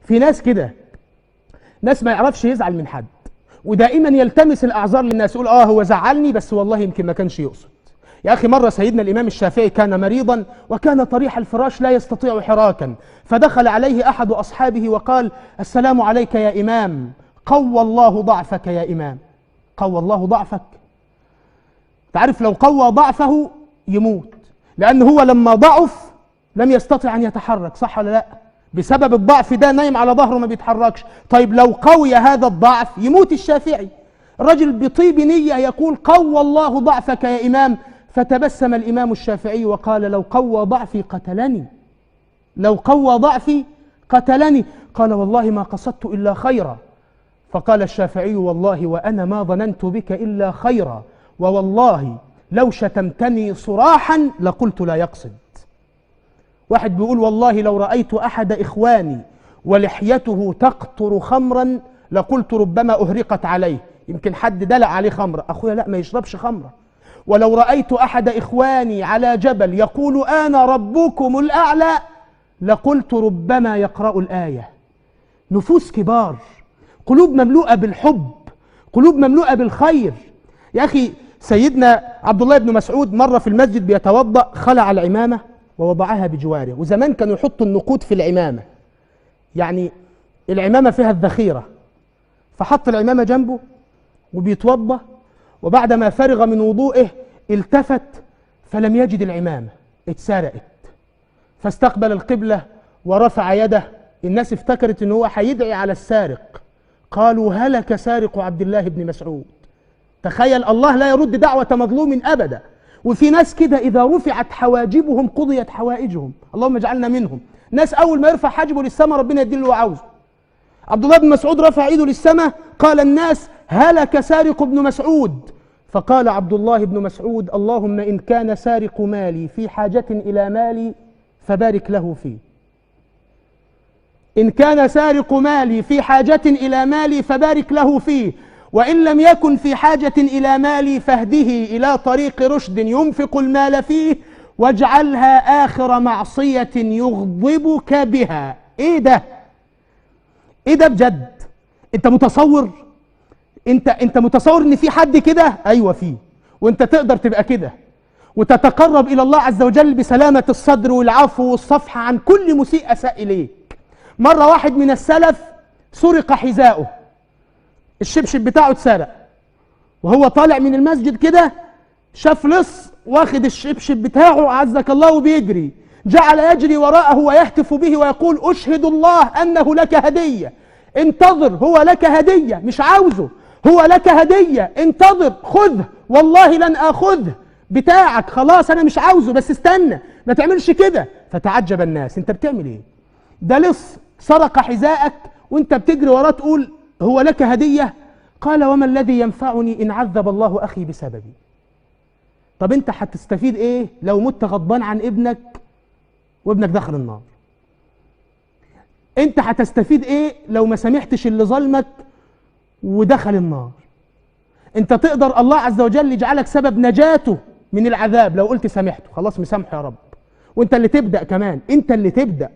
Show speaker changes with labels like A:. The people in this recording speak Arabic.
A: في ناس كده، ناس ما يعرفش يزعل من حد، ودائما يلتمس الاعذار للناس، يقول هو زعلني بس والله يمكن ما كانش يقصد. يا اخي مرة سيدنا الامام الشافعي كان مريضا وكان طريح الفراش لا يستطيع حراكا، فدخل عليه احد اصحابه وقال: السلام عليك يا امام، قوى الله ضعفك يا امام. قوى الله ضعفك؟ تعرف لو قوى ضعفه يموت، لان هو لما ضعف لم يستطع ان يتحرك، صح ولا لا؟ بسبب الضعف ده نايم على ظهره ما بيتحركش. طيب لو قوي هذا الضعف يموت الشافعي. الرجل بطيب نية يقول: قوى الله ضعفك يا إمام. فتبسم الإمام الشافعي وقال: لو قوى ضعفي قتلني، لو قوى ضعفي قتلني. قال: والله ما قصدت إلا خيرا. فقال الشافعي: والله وأنا ما ظننت بك إلا خيرا، ووالله لو شتمتني صراحا لقلت لا يقصد. واحد بيقول: والله لو رأيت أحد إخواني ولحيته تقطر خمرا لقلت ربما أهرقت عليه، يمكن حد دلق عليه خمرة. أخويا لا، ما يشربش خمرة. ولو رأيت أحد إخواني على جبل يقول أنا ربكم الأعلى لقلت ربما يقرأ الآية. نفوس كبار، قلوب مملوءة بالحب، قلوب مملوءة بالخير. يا أخي سيدنا عبد الله بن مسعود مرة في المسجد بيتوضأ، خلع العمامة ووضعها بجواره. وزمان كانوا يحطوا النقود في العمامة، يعني العمامة فيها الذخيرة، فحط العمامة جنبه وبيتوضأ، وبعدما فرغ من وضوئه التفت فلم يجد العمامة، اتسرقت، فاستقبل القبلة ورفع يده. الناس افتكرت ان هو هيدعي على السارق، قالوا: هلك سارق عبد الله بن مسعود. تخيل، الله لا يرد دعوة مظلوم أبدا. وفي ناس كده إذا رفعت حواجبهم قضيت حوائجهم، اللهم اجعلنا منهم. ناس أول ما يرفع حاجبه للسماء ربنا يدي له عاوزه. عبد الله بن مسعود رفع ايده للسماء، قال الناس: هلك سارق ابن مسعود. فقال عبد الله بن مسعود: اللهم إن كان سارق مالي في حاجة إلى مالي فبارك له فيه. إن كان سارق مالي في حاجة إلى مالي فبارك له فيه، وإن لم يكن في حاجة إلى مالي فاهده إلى طريق رشد ينفق المال فيه، واجعلها آخر معصية يغضبك بها. إيه ده؟ إيه ده بجد؟ أنت متصور؟ أنت متصور إن في حد كده؟ أيوة فيه، وأنت تقدر تبقى كده وتتقرب إلى الله عز وجل بسلامة الصدر والعفو والصفح عن كل مسيء أساء إليك. مرة واحد من السلف سرق حذاؤه، الشبشب بتاعه اتسرق، وهو طالع من المسجد كده شاف لص واخد الشبشب بتاعه عزك الله وبيجري، جعل يجري وراءه ويهتف به ويقول: أشهد الله أنه لك هدية، انتظر، هو لك هدية، مش عاوزه، هو لك هدية، انتظر، خذه، والله لن آخذه، بتاعك خلاص أنا مش عاوزه، بس استنى ما تعملش كده. فتعجب الناس: أنت بتعمل إيه؟ ده لص سرق حذاءك وأنت بتجري وراه تقول هو لك هدية؟ قال: وما الذي ينفعني إن عذب الله أخي بسببي؟ طب أنت هتستفيد إيه لو مت غضبان عن ابنك وابنك دخل النار؟ أنت هتستفيد إيه لو ما سامحتش اللي ظلمك ودخل النار؟ أنت تقدر الله عز وجل يجعلك سبب نجاته من العذاب لو قلت سامحته، خلاص مسامحه يا رب. وأنت اللي تبدأ كمان، أنت اللي تبدأ.